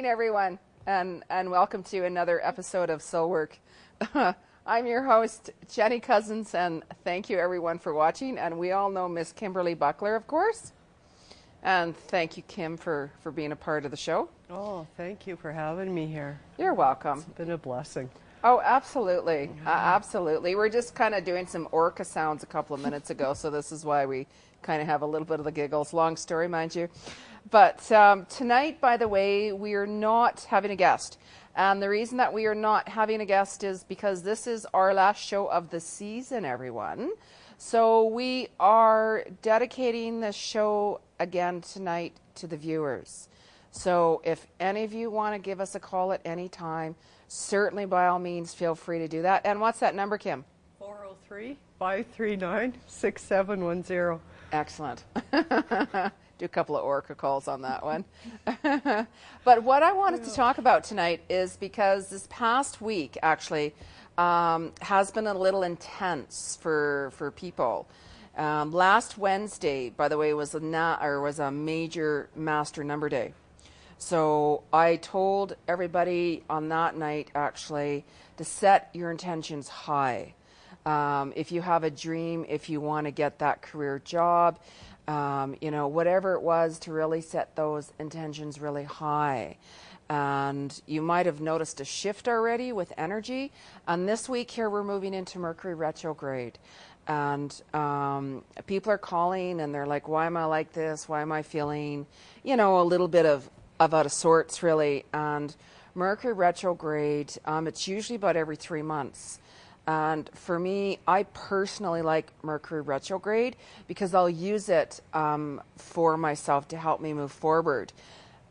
evening, everyone, and welcome to another episode of Soul Work. I'm your host, Jenny Cousins, and thank you, everyone, for watching. And we all know Miss Kimberly Buckler, of course. And thank you, Kim, for being a part of the show. Oh, thank you for having me here. You're welcome. It's been a blessing. Oh, absolutely. Absolutely. We're just kind of doing some orca sounds a couple of minutes ago, so this is why we kind of have a little bit of the giggles. Long story, mind you. But tonight, by the way, we are not having a guest. And the reason that we are not having a guest is because this is our last show of the season, everyone. So we are dedicating the show again tonight to the viewers. So if any of you want to give us a call at any time, certainly by all means feel free to do that. And what's that number, Kim? 403-539-6710. Excellent. Do a couple of orca calls on that one. But what I wanted to talk about tonight is because this past week actually has been a little intense for people. Last Wednesday, by the way, was a major master number day. So I told everybody on that night actually to set your intentions high. If you have a dream, if you want to get that career job, whatever it was, to really set those intentions really high. And you might have noticed a shift already with energy. And this week here, we're moving into Mercury Retrograde. And people are calling and they're like, why am I like this? Why am I feeling, a little bit of out of sorts, really? And Mercury Retrograde, it's usually about every 3 months. And for me, I personally like Mercury Retrograde because I'll use it for myself to help me move forward.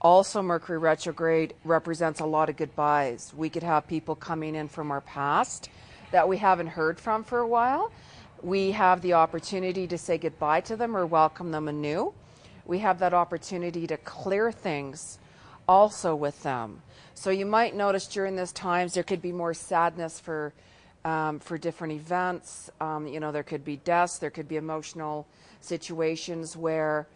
Also, Mercury Retrograde represents a lot of goodbyes. We could have people coming in from our past that we haven't heard from for a while. We have the opportunity to say goodbye to them or welcome them anew. We have that opportunity to clear things also with them. So you might notice during these times there could be more sadness for different events. There could be deaths, there could be emotional situations where,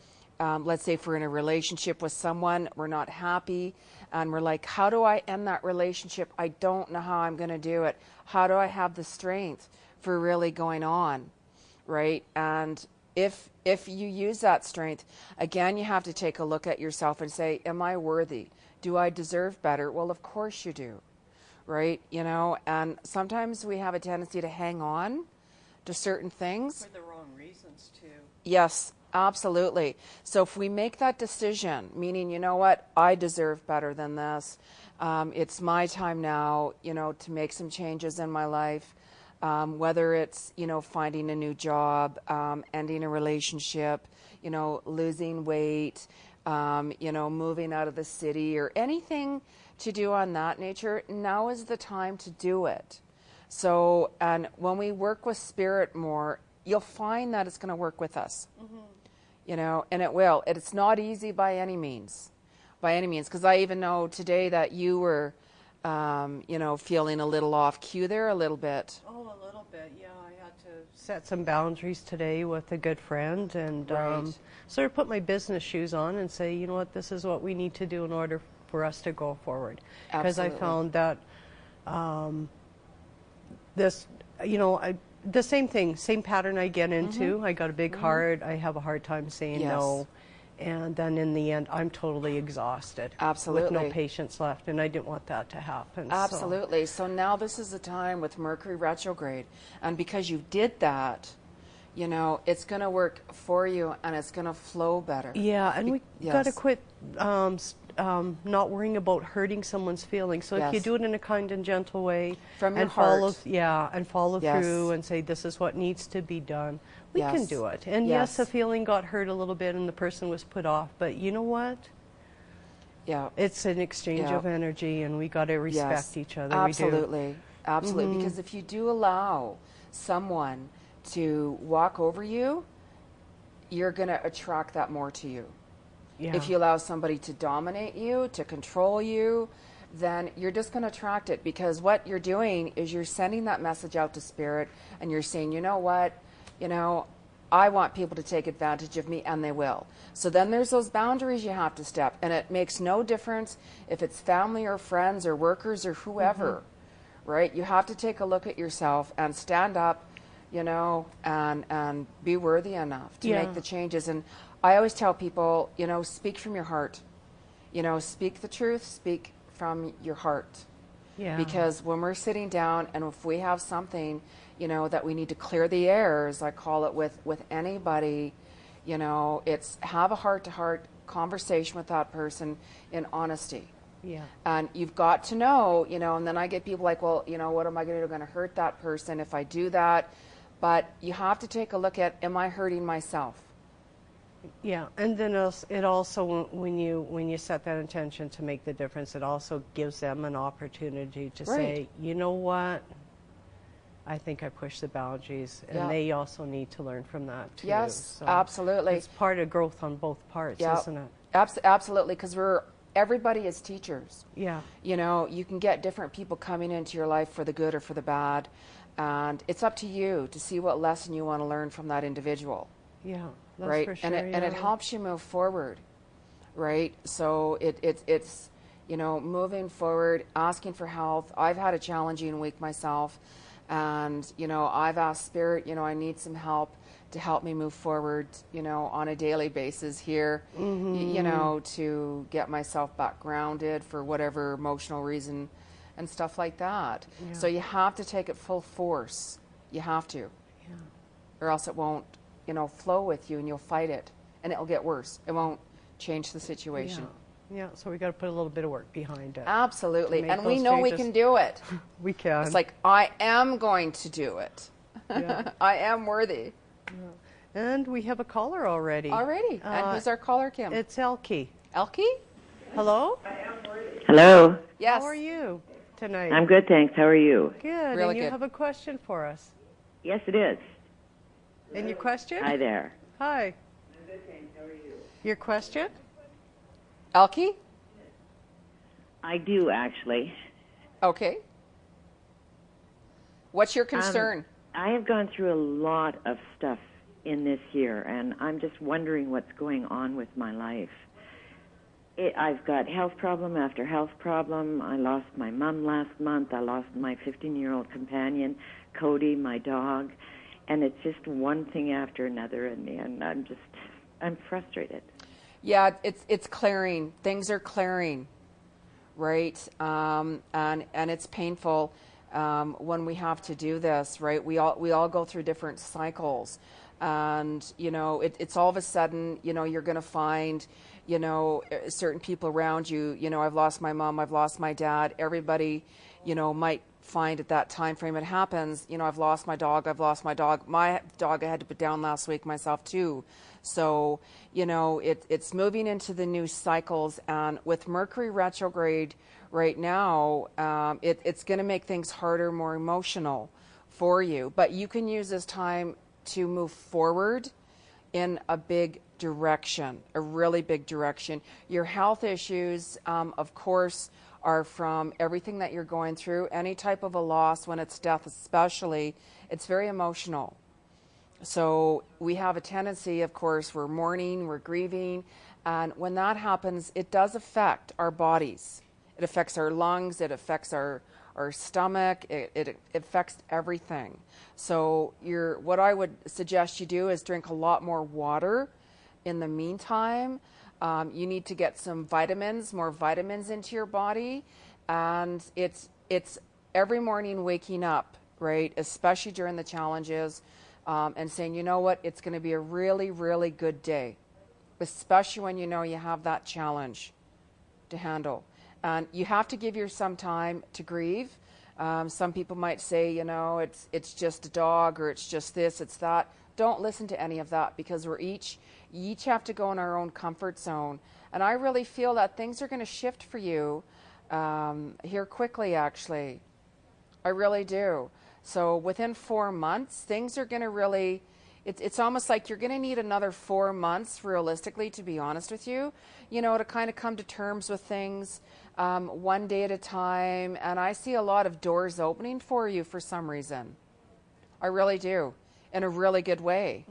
let's say if we're in a relationship with someone, we're not happy, and we're like, how do I end that relationship? I don't know how I'm going to do it. How do I have the strength for really going on, right? And if you use that strength, again, you have to take a look at yourself and say, am I worthy? Do I deserve better? Well, of course you do. Right? And sometimes we have a tendency to hang on to certain things. For the wrong reasons, too. Yes, absolutely. So if we make that decision, meaning, you know what, I deserve better than this. It's my time now, to make some changes in my life. Whether it's, finding a new job, ending a relationship, losing weight, moving out of the city or anything to do on that nature, now is the time to do it. So, and when we work with spirit more, you'll find that it's going to work with us, and it will. It's not easy by any means, because I even know today that you were, feeling a little off cue there a little bit. Oh, a little bit, yeah. I had to set some boundaries today with a good friend and sort of put my business shoes on and say, you know what, this is what we need to do in order for us to go forward. Because I found that the same thing, same pattern I get into. I got a big heart. I have a hard time saying no. And then in the end, I'm totally exhausted. Absolutely. With no patience left. And I didn't want that to happen. Absolutely. So now this is the time with Mercury Retrograde. And because you did that, it's going to work for you and it's going to flow better. Yeah, and we got to quit not worrying about hurting someone's feelings. So if you do it in a kind and gentle way, from your heart, follow through and say this is what needs to be done, we can do it. And yes, the feeling got hurt a little bit and the person was put off, but you know what? Yeah, it's an exchange of energy, and we got to respect each other. Absolutely, absolutely. Because if you do allow someone to walk over you, you're going to attract that more to you. Yeah. If you allow somebody to dominate you, to control you, then you're just going to attract it, because what you're doing is you're sending that message out to spirit and you're saying, you know what, I want people to take advantage of me, and they will. So then there's those boundaries you have to step, and it makes no difference if it's family or friends or workers or whoever, right? You have to take a look at yourself and stand up, you know, and be worthy enough to make the changes. And I always tell people, you know, speak from your heart. You know, speak the truth, speak from your heart. Yeah. Because when we're sitting down and if we have something, you know, that we need to clear the air, as I call it, with anybody, you know, it's have a heart-to-heart conversation with that person in honesty. Yeah. And you've got to know, you know, and then I get people like, well, you know, what am I going to do? Going to hurt that person if I do that? But you have to take a look at, am I hurting myself? Yeah, and then it also, when you set that intention to make the difference, it also gives them an opportunity to say, you know what, I think I pushed the boundaries, and they also need to learn from that too. Yes, so absolutely. It's part of growth on both parts, isn't it? Absolutely, because everybody is teachers. Yeah. You know, you can get different people coming into your life for the good or for the bad, and it's up to you to see what lesson you want to learn from that individual. Yeah. That's right, for sure, and it helps you move forward, right? So it's you know, moving forward, asking for help. I've had a challenging week myself, and you know, I've asked Spirit, you know, I need some help to help me move forward, you know, on a daily basis here, you know, to get myself back grounded for whatever emotional reason and stuff like that. Yeah. So you have to take it full force. You have to, or else it won't, you know, flow with you, and you'll fight it, and it'll get worse. It won't change the situation. Yeah, so we got to put a little bit of work behind it. Absolutely, and we know we can do it. We can. It's like, I am going to do it. Yeah. I am worthy. Yeah. And we have a caller already. And who's our caller, Kim? It's Elkie. Elkie? Hello? Hello. Yes. How are you tonight? I'm good, thanks. How are you? Good. Really and you good. have a question for us. Yes, it is. And your question? Hi there. Hi. How are you? Your question? Elkie? I do, actually. Okay. What's your concern? I have gone through a lot of stuff in this year, and I'm just wondering what's going on with my life. I've got health problem after health problem. I lost my mom last month. I lost my 15-year-old companion, Cody, my dog. And it's just one thing after another, and I'm frustrated. Yeah, it's clearing. Things are clearing, right? And it's painful when we have to do this, right? We all go through different cycles, and you know, it's all of a sudden, you know, you're going to find, you know, certain people around you. You know, I've lost my mom, I've lost my dad. Everybody, you know, might find at that time frame it happens, you know, I've lost my dog. My dog I had to put down last week myself too. So, you know, it's moving into the new cycles, and with Mercury retrograde right now, it's going to make things harder, more emotional for you. But you can use this time to move forward in a big direction, a really big direction. Your health issues, of course, are from everything that you're going through. Any type of a loss, when it's death especially, it's very emotional. So we have a tendency, of course, we're mourning, we're grieving, and when that happens, it does affect our bodies. It affects our lungs, it affects our stomach, it affects everything. So what I would suggest you do is drink a lot more water in the meantime. You need to get some more vitamins into your body, and it's every morning waking up, right, especially during the challenges, and saying, you know what, it's going to be a really, really good day, especially when you know you have that challenge to handle. And you have to give yourself some time to grieve. Some people might say, you know, it's just a dog, or it's just this, it's that. Don't listen to any of that, because we each have to go in our own comfort zone. And I really feel that things are going to shift for you here quickly, actually. I really do. So within 4 months, things are going to really, it's almost like you're going to need another 4 months, realistically, to be honest with you, you know, to kind of come to terms with things one day at a time. And I see a lot of doors opening for you for some reason. I really do, in a really good way.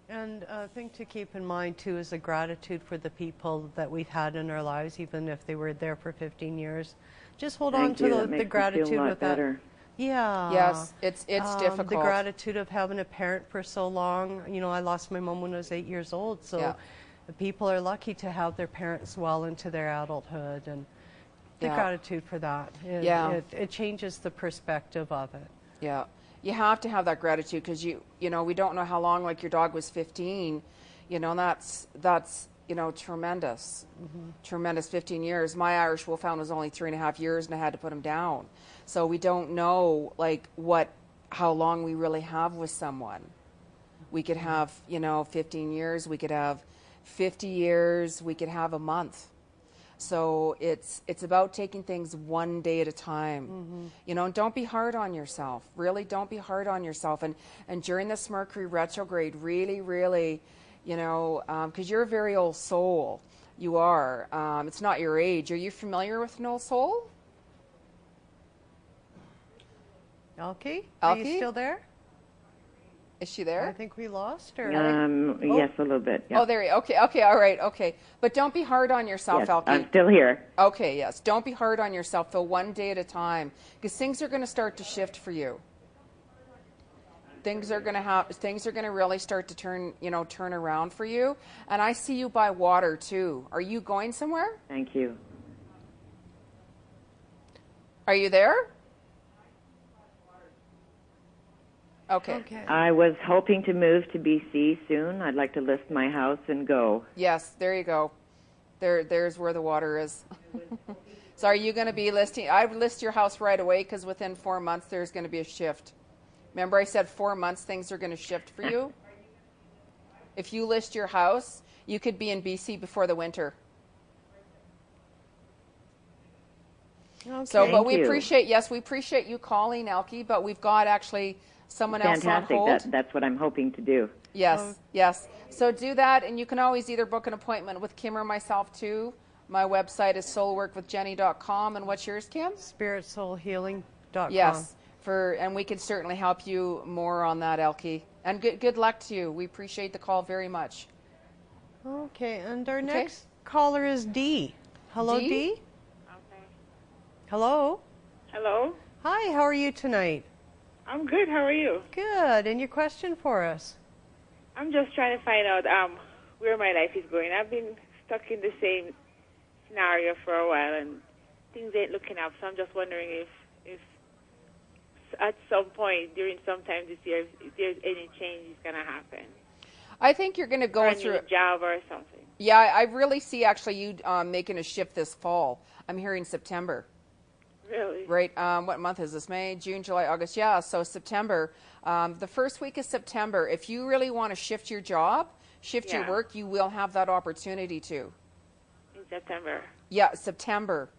And a thing to keep in mind too is the gratitude for the people that we've had in our lives, even if they were there for 15 years. Just hold on to the gratitude with that. Yeah. Yes, it's difficult. The gratitude of having a parent for so long. You know, I lost my mom when I was 8 years old, so people are lucky to have their parents well into their adulthood, and the gratitude for that. It changes the perspective of it. Yeah. You have to have that gratitude because you know, we don't know how long, like your dog was 15, you know, and that's you know, tremendous, tremendous 15 years. My Irish Wolfhound was only 3.5 years and I had to put him down. So we don't know like how long we really have with someone. We could have, you know, 15 years, we could have 50 years, we could have a month. So it's about taking things one day at a time. You know, and don't be hard on yourself. Really, don't be hard on yourself. And during this Mercury retrograde, really, really, you know, because you're a very old soul. You are. It's not your age. Are you familiar with an old soul? Elkie? Are you still there? Is she there? I think we lost her. Yes, a little bit. Yeah. Oh, there you go. Okay, all right, okay. But don't be hard on yourself, Yes, Elkie. I'm still here. Okay, yes. Don't be hard on yourself, though, one day at a time, because things are going to start to shift for you. Things are going to really start to turn around for you. And I see you by water, too. Are you going somewhere? Thank you. Are you there? Okay. I was hoping to move to BC soon. I'd like to list my house and go. Yes, there you go. There's where the water is. So are you going to be listing? I would list your house right away because within 4 months there's going to be a shift. Remember I said 4 months things are going to shift for you? If you list your house, you could be in BC before the winter. Okay. So, but we appreciate you calling, Elkie, but we've got actually someone else on hold. That's what I'm hoping to do. Yes, yes. So do that, and you can always either book an appointment with Kim or myself, too. My website is soulworkwithjeni.com, and what's yours, Kim? SpiritSoulHealing.com. Yes, and we can certainly help you more on that, Elkie. And good luck to you. We appreciate the call very much. Okay, and our next caller is Dee. Hello, Dee? Okay. Hello? Hello? Hi, how are you tonight? I'm good. How are you? Good. And your question for us? I'm just trying to find out where my life is going. I've been stuck in the same scenario for a while, and things ain't looking up. So I'm just wondering if at some point during some time this year, if there's any change is going to happen. I think you're going to go through a job or something. Yeah, I really see actually you making a shift this fall. I'm hearing September. Really? Right. What month is this? May, June, July, August. Yeah, so September. The first week of September. If you really want to shift your job, shift your work, you will have that opportunity to. In September? Yeah, September.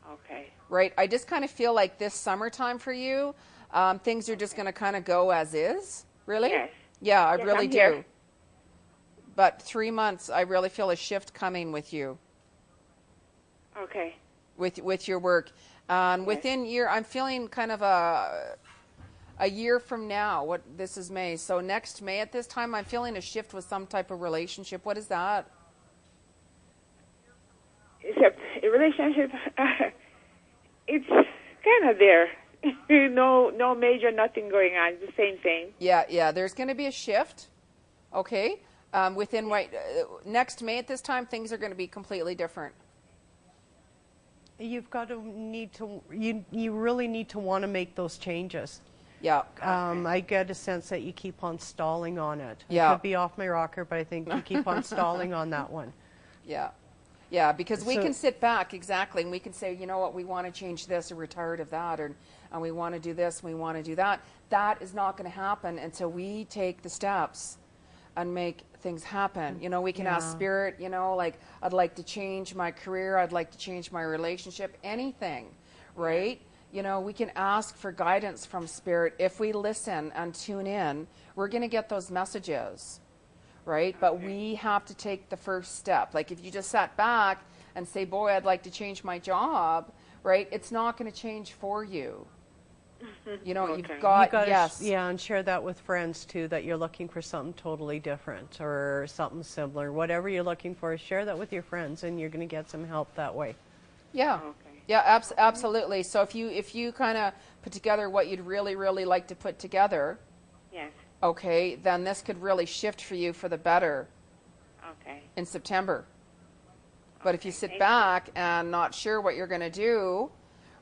Okay. Right. I just kind of feel like this summertime for you, things are just going to kind of go as is. Really? Yes. Yeah, I really I'm do. here. But 3 months, I really feel a shift coming with you. Okay. With your work. Within year, I'm feeling kind of a year from now. This is May. So next May at this time, I'm feeling a shift with some type of relationship. What is that? Except a relationship, it's kind of there. No major, nothing going on. It's the same. Yeah. There's going to be a shift. Okay. Within next May at this time, things are going to be completely different. You've got to you really need to want to make those changes. Yeah. I get a sense that you keep on stalling on it. Yeah. I could be off my rocker, but I think you keep on stalling on that one. Yeah. Yeah, because we can sit back, exactly, and we can say, you know what, we want to change this, or we're tired of that, and we want to do this, and we want to do that. That is not going to happen until we take the steps and make things happen. You know, we can ask Spirit, you know, like, I'd like to change my career, I'd like to change my relationship, anything, right? You know, we can ask for guidance from Spirit. If we listen and tune in, we're going to get those messages, right? But we have to take the first step. Like, if you just sat back and say, boy, I'd like to change my job, right? It's not going to change for you. You know, Okay. you've got, yes. Yeah, and share that with friends too, that you're looking for something totally different or something similar. Whatever you're looking for, share that with your friends, and you're going to get some help that way. Yeah. Okay. Yeah, absolutely. So if you kind of put together what you'd really, really like to put together, Yes. okay, then this could really shift for you for the better Okay. in September. But if you sit Thank back and not sure what you're going to do,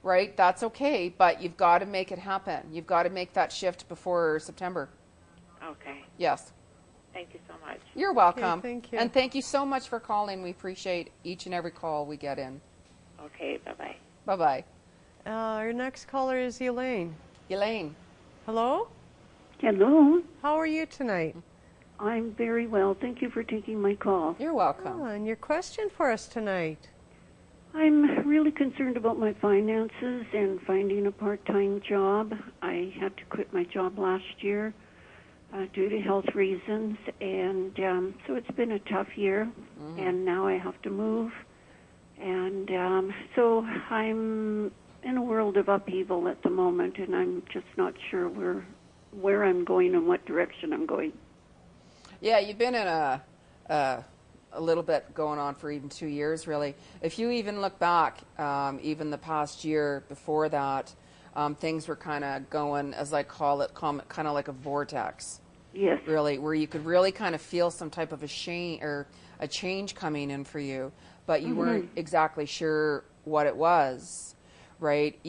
right, that's okay, but you've got to make it happen. You've got to make that shift before September. Okay. Yes. Thank you so much. You're welcome. Okay, thank you. And thank you so much for calling. We appreciate each and every call we get in. Okay. Bye-bye. Bye-bye. Our next caller is Elaine. Elaine. Hello? Hello. How are you tonight? I'm very well. Thank you for taking my call. You're welcome. Oh, and your question for us tonight? I'm really concerned about my finances and finding a part-time job. I had to quit my job last year due to health reasons, and so it's been a tough year, and now I have to move. And so I'm in a world of upheaval at the moment, and I'm just not sure where I'm going and what direction I'm going. Yeah, you've been in a little bit going on for even 2 years, really. If you even look back, even the past year before that, things were kind of going, as I call it, kind of like a vortex. Yes. Really, where you could really kind of feel some type of a change coming in for you, but you weren't exactly sure what it was, right?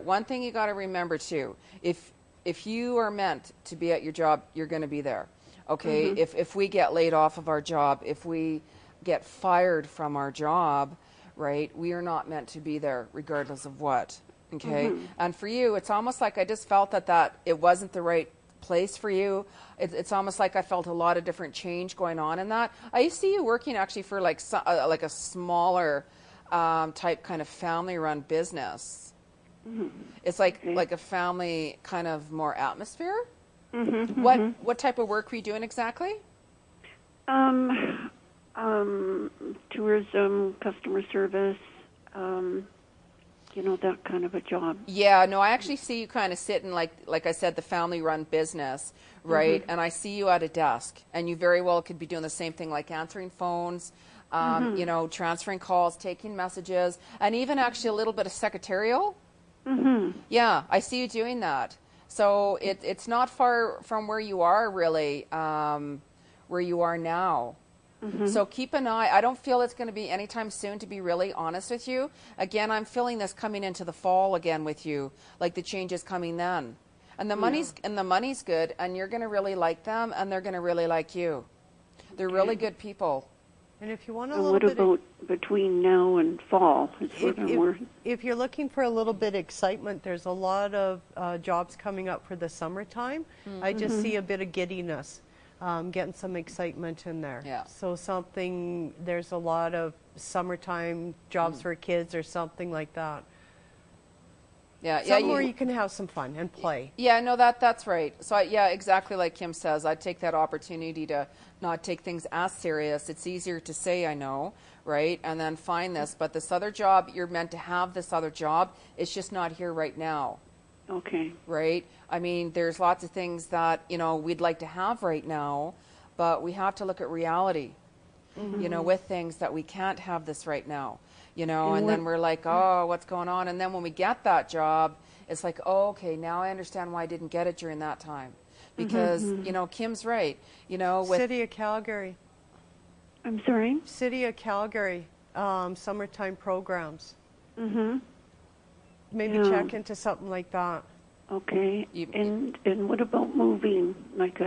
One thing you got to remember too, if you are meant to be at your job, you're going to be there. Okay, if we get laid off of our job, if we get fired from our job, right, we are not meant to be there regardless of what, okay? And for you, it's almost like I just felt that it wasn't the right place for you. It's almost like I felt a lot of different change going on in that. I see you working actually for like a smaller type kind of family-run business. It's like a family kind of more atmosphere. What type of work were you doing exactly? Tourism, customer service, that kind of a job. Yeah, no, I actually see you kind of sitting like I said, the family-run business, right? And I see you at a desk, and you very well could be doing the same thing, like answering phones, transferring calls, taking messages, and even actually a little bit of secretarial. Yeah, I see you doing that. So it's not far from where you are, really, where you are now. So keep an eye. I don't feel it's going to be anytime soon, to be really honest with you. Again, I'm feeling this coming into the fall again with you, like the changes coming then. And the money's good, and you're going to really like them, and they're going to really like you. They're really good people. And if you want what about between now and fall? If you're looking for a little bit of excitement, there's a lot of jobs coming up for the summertime. I just see a bit of giddiness, getting some excitement in there. Yeah. So there's a lot of summertime jobs for kids or something like that. Yeah, Somewhere you can have some fun and play. Yeah, no, that's right. So, exactly like Kim says, I'd take that opportunity to not take things as serious. It's easier to say, I know, right, and then find this. But this other job, you're meant to have this other job. It's just not here right now. Okay. Right? I mean, there's lots of things that, we'd like to have right now, but we have to look at reality, with things that we can't have this right now. And then we're like, oh, what's going on? And then when we get that job, it's like, oh, okay, now I understand why I didn't get it during that time. Because, Kim's right, with City of Calgary. I'm sorry? City of Calgary, summertime programs. Maybe check into something like that. Okay. And what about moving? Like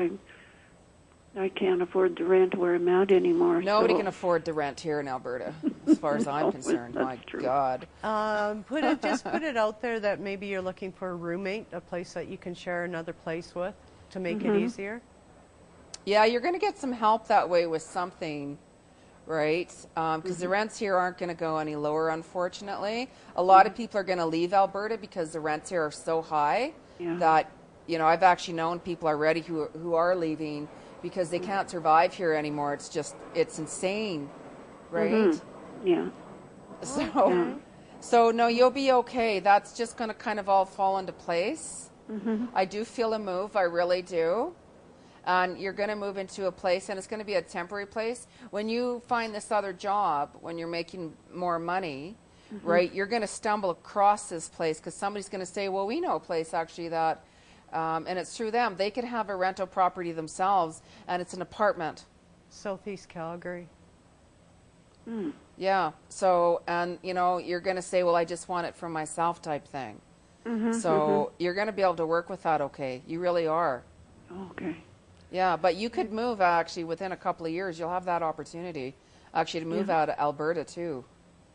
I can't afford the rent where I'm at anymore. Nobody can afford the rent here in Alberta, as far as I'm concerned. My true. God. Just put it out there that maybe you're looking for a roommate, a place that you can share another place with to make it easier. Yeah, you're going to get some help that way with something, right? Because the rents here aren't going to go any lower, unfortunately. A lot of people are going to leave Alberta because the rents here are so high that, I've actually known people already who are leaving because they can't survive here anymore. It's insane, right? Yeah. So no, you'll be okay. That's just going to kind of all fall into place. I do feel a move. I really do. And you're going to move into a place, and it's going to be a temporary place. When you find this other job, when you're making more money, right, you're going to stumble across this place because somebody's going to say, well, we know a place actually that, and it's through them. They could have a rental property themselves, and it's an apartment. Southeast Calgary. Yeah. So, and, you know, you're going to say, well, I just want it for myself type thing. So you're going to be able to work with that, okay? You really are. Okay. Yeah, but you could move actually within a couple of years. You'll have that opportunity actually to move out of Alberta too.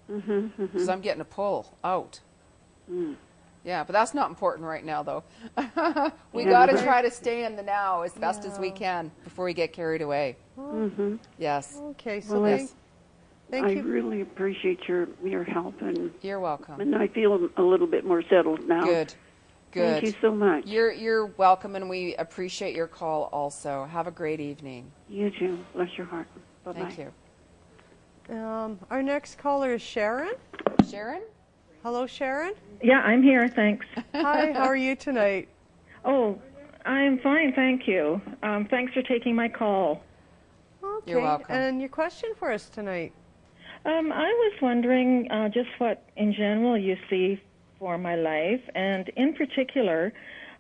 Because I'm getting a pull out. Yeah, but that's not important right now though. We got to try to stay in the now as best as we can before we get carried away. Yes. Okay, so I really appreciate your help, and you're welcome. And I feel a little bit more settled now. Good. Thank you so much. You're welcome, and we appreciate your call also. Have a great evening. You too. Bless your heart. Bye-bye. Thank you. Our next caller is Sharon. Sharon? Hello, Sharon. Yeah, I'm here, thanks. Hi, how are you tonight? Oh, I'm fine, thank you. Thanks for taking my call. Okay. You're welcome. And your question for us tonight? I was wondering just what, in general, you see for my life, and in particular,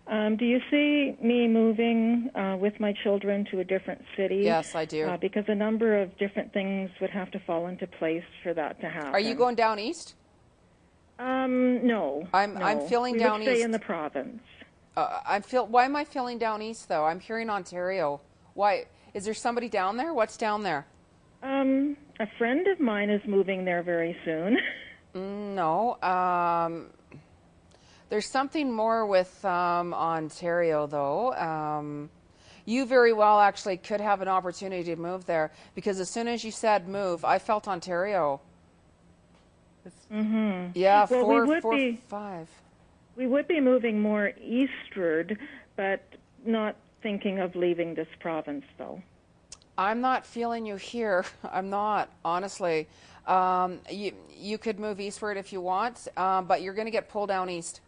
do you see me moving with my children to a different city? Yes, I do. Because a number of different things would have to fall into place for that to happen. Are you going down east? No. I'm feeling down east. We would stay east. in the province. Why am I feeling down east though? I'm hearing Ontario. Why? Is there somebody down there? What's down there? A friend of mine is moving there very soon. No. There's something more with Ontario, though. You very well actually could have an opportunity to move there because as soon as you said move, I felt Ontario. Yeah, well, 5. We would be moving more eastward, but not thinking of leaving this province, though. I'm not feeling you here. I'm not, honestly. You could move eastward if you want, but you're going to get pulled down east.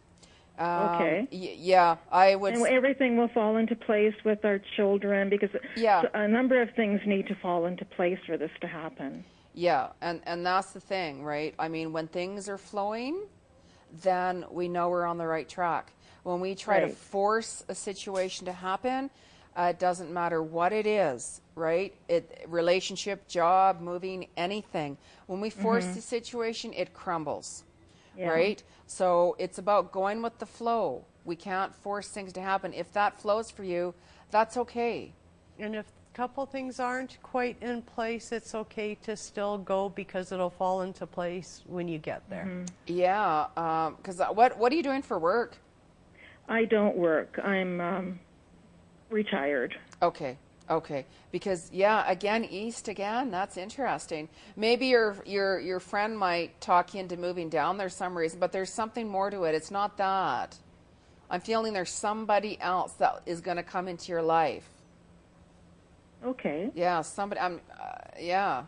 Okay. Yeah, I would. And everything will fall into place with our children because a number of things need to fall into place for this to happen. Yeah, and that's the thing, right? I mean, when things are flowing, then we know we're on the right track. When we try to force a situation to happen, it doesn't matter what it is, right? Relationship, job, moving, anything. When we force the situation, it crumbles, right? So it's about going with the flow. We can't force things to happen. If that flows for you, that's okay. And if a couple things aren't quite in place, it's okay to still go because it'll fall into place when you get there. Yeah, because what are you doing for work? I don't work. I'm retired. Okay. Because again, east again. That's interesting. Maybe your friend might talk you into moving down there some reason, but there's something more to it. It's not that. I'm feeling there's somebody else that is going to come into your life. Okay. Yeah, somebody. Yeah.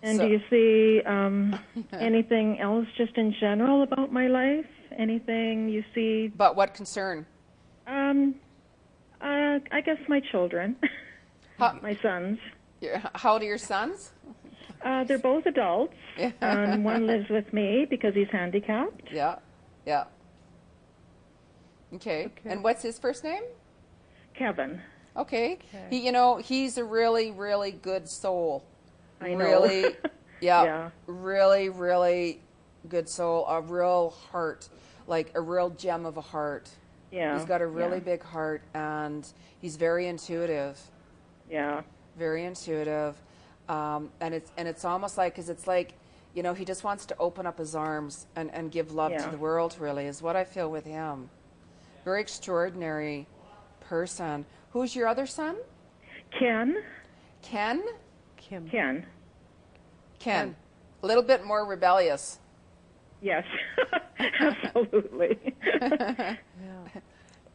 And do you see anything else, just in general, about my life? Anything you see? But what concern? I guess my children, my sons. How old are your sons? They're both adults. One lives with me because he's handicapped. Yeah. Okay. And what's his first name? Kevin. Okay. He's a really, really good soul. I know. Really, really, really good soul. A real heart, like a real gem of a heart. Yeah. He's got a really big heart, and he's very intuitive. Yeah. Very intuitive, and it's almost like, because it's like, he just wants to open up his arms and give love to the world. Really, is what I feel with him. Very extraordinary person. Who's your other son? Ken. Ken? Ken. A little bit more rebellious. Yes, absolutely.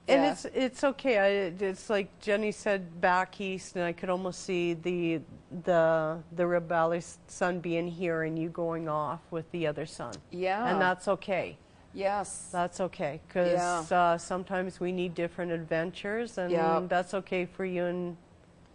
And it's okay. It's like Jenny said, back east, and I could almost see the rebellious son being here and you going off with the other son. Yeah. And that's okay. Yes. That's okay, because sometimes we need different adventures, and that's okay for you and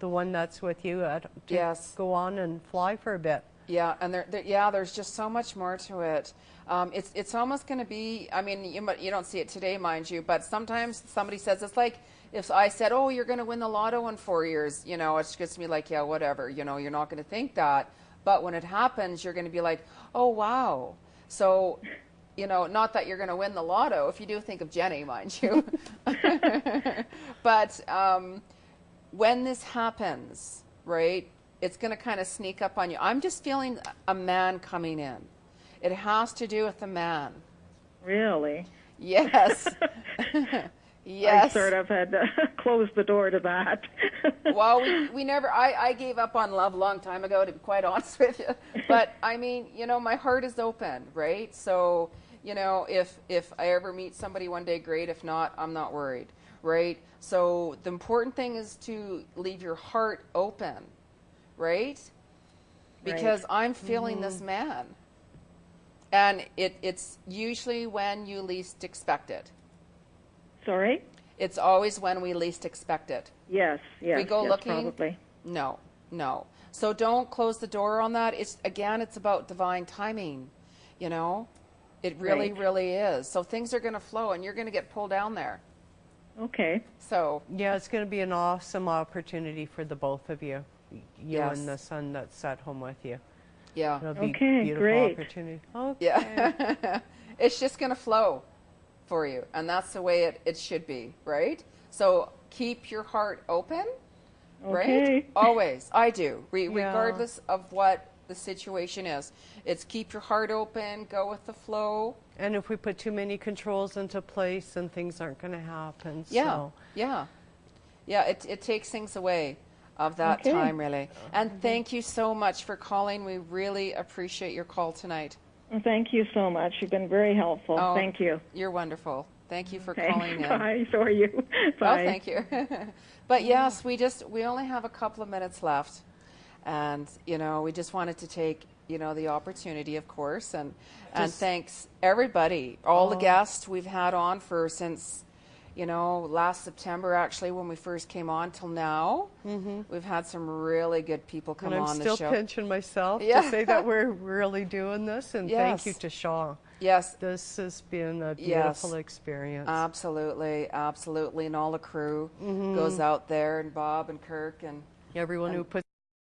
the one that's with you to go on and fly for a bit. Yeah, and there's just so much more to it. It's almost going to be, I mean, you don't see it today, mind you, but sometimes somebody says, it's like if I said, oh, you're going to win the lotto in 4 years, you know, it's just me like, yeah, whatever, you know, you're not going to think that. But when it happens, you're going to be like, oh, wow. So, you know, not that you're going to win the lotto, if you do think of Jenny, mind you. But when this happens, right, it's going to kind of sneak up on you. I'm just feeling a man coming in. It has to do with the man. Really? Yes. Yes. I sort of had closed the door to that. Well, we never, I gave up on love a long time ago, to be quite honest with you. But, I mean, you know, my heart is open, right? So, you know, if I ever meet somebody one day, great. If not, I'm not worried, right? So the important thing is to leave your heart open, right? Because I'm feeling this man. And it's usually when you least expect it. Sorry? It's always when we least expect it. Yes, yes. We go looking. Probably. No. So don't close the door on that. It's about divine timing, you know? It really, really is. So things are going to flow, and you're going to get pulled down there. Okay. So. Yeah, it's going to be an awesome opportunity for the both of you. You and the son that's at home with you. Yeah. It'll be okay, beautiful great. Opportunity. Okay. Yeah. It's just going to flow for you, and that's the way it should be, right? So keep your heart open, right? Always. I do, regardless of what the situation is. It's keep your heart open, go with the flow. And if we put too many controls into place, then things aren't going to happen. Yeah, so. yeah. It takes things away of that time, really. And thank you so much for calling. We really appreciate your call tonight. Thank you so much. You've been very helpful. Oh, thank you. You're wonderful. Thank you for calling in. Bye. So are you. Bye. Oh, thank you. But yes, we only have a couple of minutes left. And, you know, we just wanted to take, you know, the opportunity, of course, and thanks everybody, all the guests we've had on since, you know, last September, actually, when we first came on till now. We've had some really good people come on the show. I'm still pinching myself to say that we're really doing this, and thank you to Shaw. Yes. This has been a beautiful experience. Absolutely, absolutely. And all the crew goes out there, and Bob and Kirk and everyone who puts